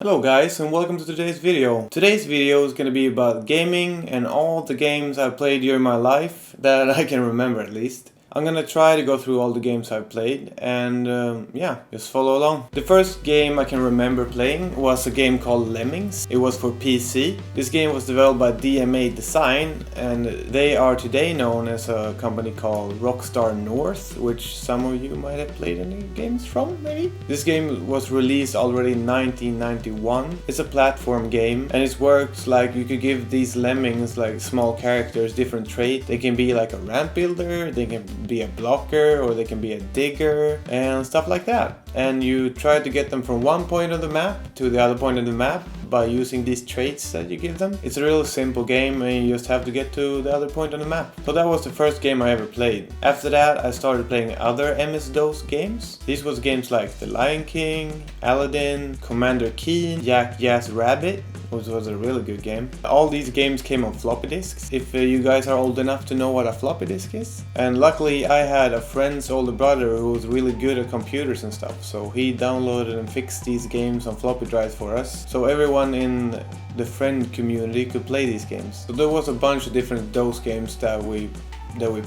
Hello guys and welcome to today's video. Today's video is going to be about gaming and all the games I've played during my life that I can remember at least. I'm gonna try to go through all the games I've played and yeah, just follow along. The first game I can remember playing was a game called Lemmings. It was for PC. This game was developed by DMA Design and they are today known as a company called Rockstar North, which some of you might have played any games from maybe. This game was released already in 1991. It's a platform game and it works like you could give these lemmings, like small characters, different traits. They can be like a ramp builder, they can be a blocker, or they can be a digger and stuff like that. And you try to get them from one point of the map to the other point of the map by using these traits that you give them. It's a real simple game and you just have to get to the other point on the map. So that was the first game I ever played. After that I started playing other MS-DOS games. These was games like The Lion King, Aladdin, Commander Keen, Yak Yas Rabbit, which was a really good game. All these games came on floppy disks, if you guys are old enough to know what a floppy disk is. And luckily I had a friend's older brother who was really good at computers and stuff, so he downloaded and fixed these games on floppy drives for us, so everyone in the friend community could play these games. So there was a bunch of different DOS games that we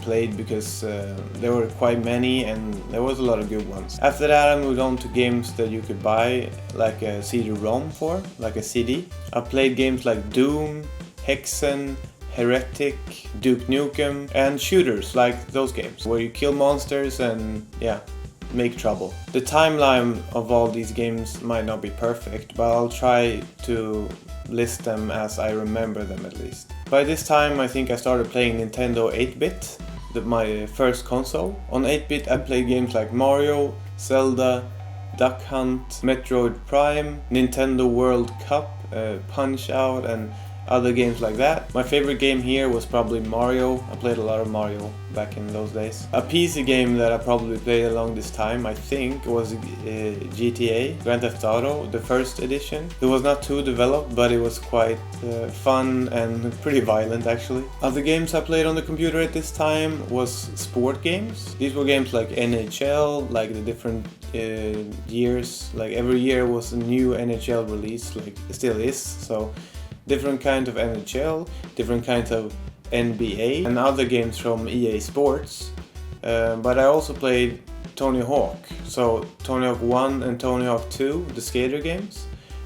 played because there were quite many and there was a lot of good ones. After that I moved on to games that you could buy like a CD-ROM for, like a CD. I played games like Doom, Hexen, Heretic, Duke Nukem, and shooters like those games where you kill monsters and make trouble. The timeline of all these games might not be perfect, but I'll try to list them as I remember them at least. By this time I think I started playing Nintendo 8-bit, my first console. On 8-bit I played games like Mario, Zelda, Duck Hunt, Metroid Prime, Nintendo World Cup, Punch-Out and other games like that. My favorite game here was probably Mario. I played a lot of Mario back in those days. A PC game that I probably played along this time, I think, was GTA, Grand Theft Auto, the first edition. It was not too developed, but it was quite fun and pretty violent actually. Other games I played on the computer at this time was sport games. These were games like NHL, like the different years, like every year was a new NHL release, like it still is, so different kinds of NHL, different kinds of NBA and other games from EA Sports. But I also played Tony Hawk. So Tony Hawk 1 and Tony Hawk 2, the skater games.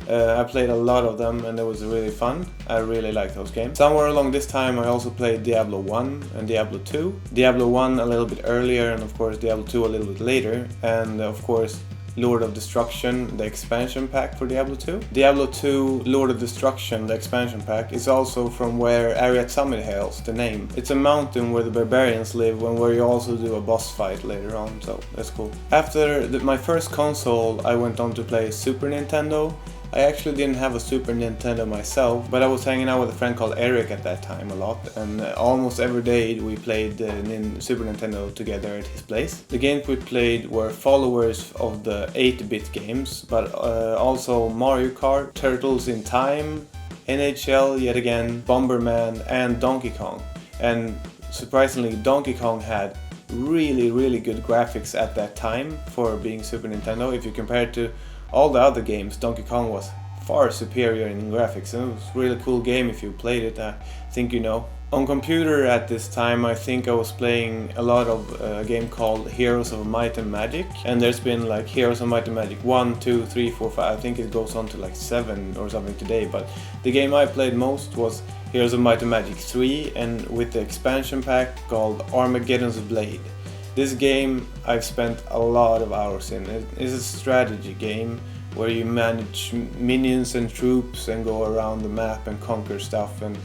I played a lot of them and it was really fun. I really liked those games. Somewhere along this time I also played Diablo 1 and Diablo 2. Diablo 1 a little bit earlier and of course Diablo 2 a little bit later. And of course Lord of Destruction, the expansion pack for Diablo 2. Diablo 2 Lord of Destruction, the expansion pack, is also from where Ariat Summit hails, the name. It's a mountain where the barbarians live and where you also do a boss fight later on, so that's cool. After my first console, I went on to play Super Nintendo. I actually didn't have a Super Nintendo myself, but I was hanging out with a friend called Eric at that time a lot, and almost every day we played Super Nintendo together at his place. The games we played were followers of the 8-bit games, but also Mario Kart, Turtles in Time, NHL yet again, Bomberman and Donkey Kong. And surprisingly, Donkey Kong had really good graphics at that time for being Super Nintendo. If you compare it to all the other games, Donkey Kong was far superior in graphics, and it was a really cool game if you played it, I think you know. On computer at this time I think I was playing a lot of a game called Heroes of Might and Magic, and there's been like Heroes of Might and Magic 1, 2, 3, 4, 5, I think it goes on to like 7 or something today, but the game I played most was Heroes of Might and Magic 3 and with the expansion pack called Armageddon's Blade. This game I've spent a lot of hours in. It is a strategy game where you manage minions and troops and go around the map and conquer stuff and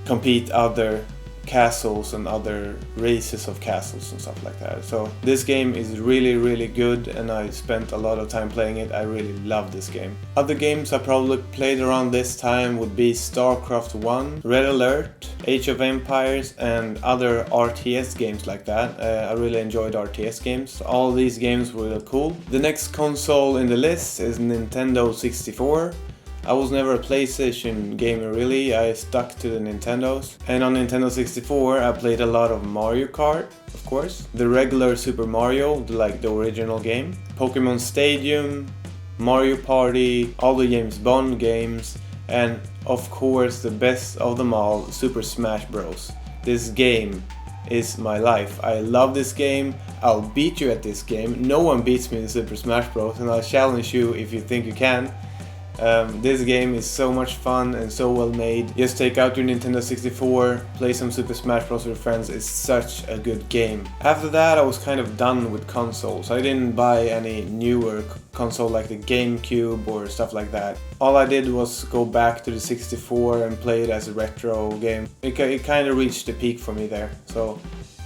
compete other castles and other races of castles and stuff like that. So this game is really good and I spent a lot of time playing it. I really love this game. Other games I probably played around this time would be StarCraft 1, Red Alert, Age of Empires and other RTS games like that. I really enjoyed RTS games. All these games were really cool. The next console in the list is Nintendo 64. I was never a PlayStation gamer really, I stuck to the Nintendos. And on Nintendo 64 I played a lot of Mario Kart, of course. The regular Super Mario, like the original game. Pokemon Stadium, Mario Party, all the James Bond games, and of course the best of them all, Super Smash Bros. This game is my life. I love this game. I'll beat you at this game. No one beats me in Super Smash Bros. And I'll challenge you if you think you can. This game is so much fun and so well made. Just take out your Nintendo 64, play some Super Smash Bros. With your friends. It's such a good game. After that I was kind of done with consoles. I didn't buy any newer console like the GameCube or stuff like that. All I did was go back to the 64 and play it as a retro game. It kind of reached the peak for me there. So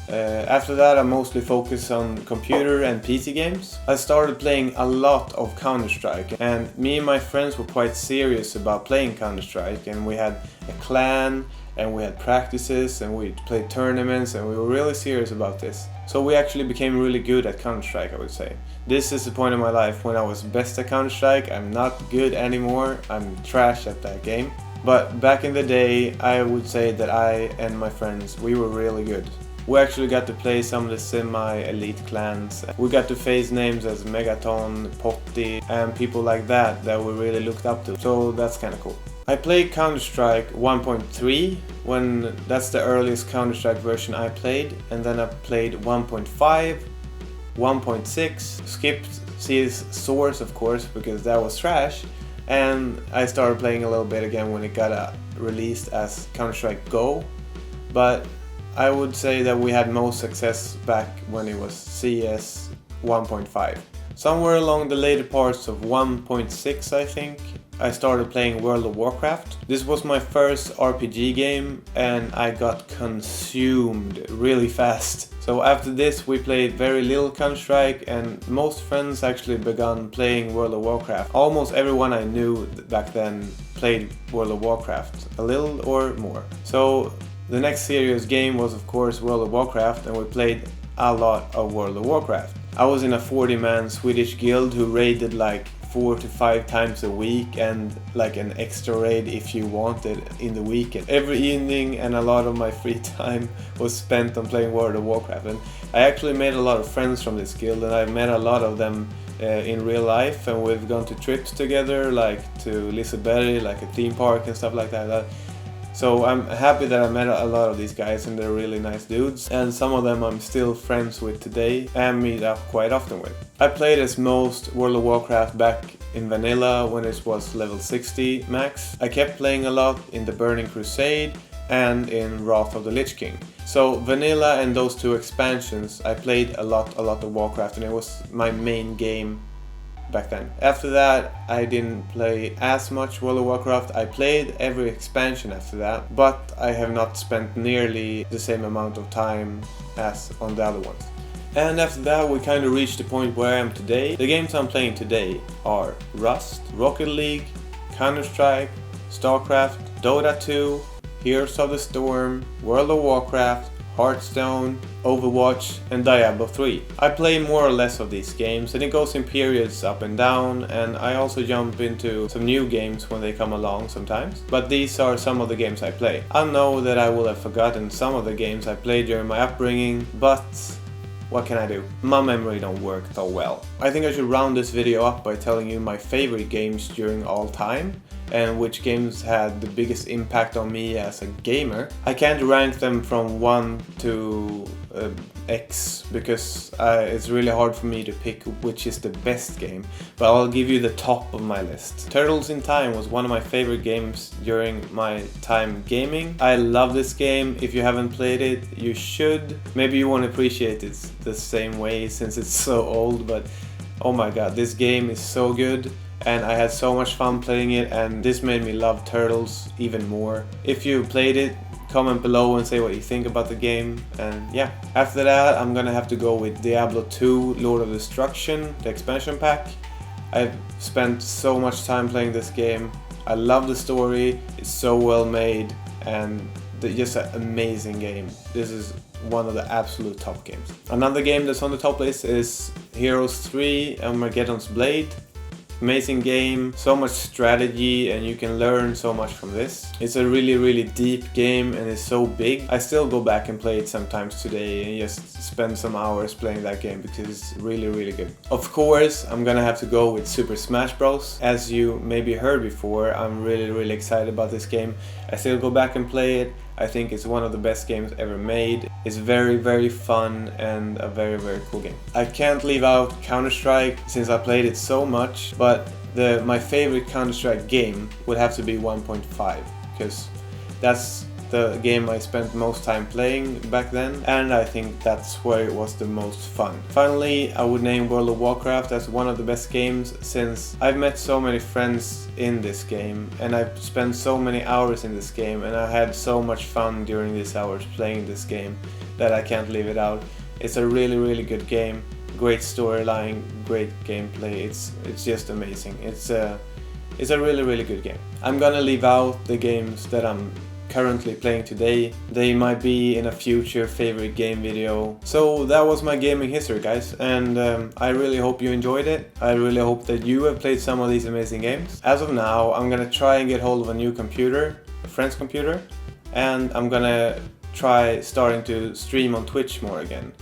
after that I mostly focused on computer and PC games. I started playing a lot of Counter-Strike, and me and my friends were quite serious about playing Counter-Strike, and we had a clan and we had practices and we played tournaments and we were really serious about this. So we actually became really good at Counter-Strike, I would say. This is the point in my life when I was best at Counter-Strike. I'm not good anymore, I'm trash at that game. But back in the day I would say that I and my friends, we were really good. We actually got to play some of the semi-elite clans. We got to face names as Megaton, Potty, and people like that we really looked up to. So that's kind of cool. I played Counter-Strike 1.3 when that's the earliest Counter-Strike version I played, and then I played 1.5, 1.6, skipped CS Source of course because that was trash, and I started playing a little bit again when it got released as Counter-Strike Go. But I would say that we had most success back when it was CS 1.5. Somewhere along the later parts of 1.6 I think, I started playing World of Warcraft. This was my first RPG game and I got consumed really fast. So after this we played very little Counter-Strike, and most friends actually began playing World of Warcraft. Almost everyone I knew back then played World of Warcraft, a little or more. So the next serious game was of course World of Warcraft, and we played a lot of World of Warcraft. I was in a 40-man Swedish guild who raided like 4 to 5 times a week, and like an extra raid if you wanted in the weekend. Every evening and a lot of my free time was spent on playing World of Warcraft, and I actually made a lot of friends from this guild, and I've met a lot of them in real life, and we've gone to trips together, like to Liseberg, like a theme park and stuff like that. So I'm happy that I met a lot of these guys, and they're really nice dudes, and some of them I'm still friends with today and meet up quite often with. I played as most World of Warcraft back in vanilla when it was level 60 max. I kept playing a lot in the Burning Crusade and in Wrath of the Lich King. So vanilla and those two expansions I played a lot of Warcraft, and it was my main game back then. After that I didn't play as much World of Warcraft. I played every expansion after that, but I have not spent nearly the same amount of time as on the other ones. And after that we kind of reached the point where I am today. The games I'm playing today are Rust, Rocket League, Counter-Strike, StarCraft, Dota 2, Heroes of the Storm, World of Warcraft, Hearthstone, Overwatch and Diablo 3. I play more or less of these games, and it goes in periods up and down, and I also jump into some new games when they come along sometimes. But these are some of the games I play. I know that I will have forgotten some of the games I played during my upbringing, but what can I do? My memory don't work so well. I think I should round this video up by telling you my favorite games during all time, and which games had the biggest impact on me as a gamer. I can't rank them from 1 to X because it's really hard for me to pick which is the best game, but I'll give you the top of my list. Turtles in Time was one of my favorite games during my time gaming. I love this game. If you haven't played it, you should. Maybe you won't appreciate it the same way since it's so old, but oh my god, this game is so good. And I had so much fun playing it, and this made me love Turtles even more. If you played it, comment below and say what you think about the game. And yeah, after that I'm gonna have to go with Diablo 2 Lord of Destruction, the expansion pack. I've spent so much time playing this game. I love the story, it's so well made, and just an amazing game. This is one of the absolute top games. Another game that's on the top list is Heroes 3 Armageddon's Blade. Amazing game, so much strategy, and you can learn so much from this. It's a really deep game and it's so big. I still go back and play it sometimes today and just spend some hours playing that game because it's really good. Of course, I'm gonna have to go with Super Smash Bros. As you maybe heard before, I'm really excited about this game. I still go back and play it. I think it's one of the best games ever made. It's very fun and a very cool game. I can't leave out Counter-Strike since I played it so much, but my favorite Counter-Strike game would have to be 1.5 because that's the game I spent most time playing back then, and I think that's where it was the most fun. Finally, I would name World of Warcraft as one of the best games since I've met so many friends in this game and I've spent so many hours in this game and I had so much fun during these hours playing this game that I can't leave it out. It's a really good game, great storyline, great gameplay. It's just amazing. It's a really good game. I'm gonna leave out the games that I'm currently playing today. They might be in a future favorite game video. So that was my gaming history, guys, and I really hope you enjoyed it. I really hope that you have played some of these amazing games. As of now, I'm gonna try and get hold of a new computer, a friend's computer, and I'm gonna try starting to stream on Twitch more again.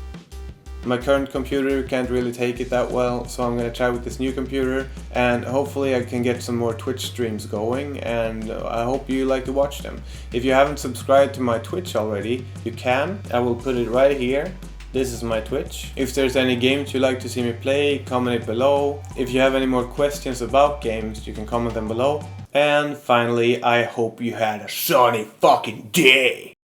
My current computer can't really take it that well, so I'm gonna try with this new computer and hopefully I can get some more Twitch streams going, and I hope you like to watch them. If you haven't subscribed to my Twitch already, you can. I will put it right here. This is my Twitch. If there's any games you'd like to see me play, comment it below. If you have any more questions about games, you can comment them below. And finally, I hope you had a sunny fucking day!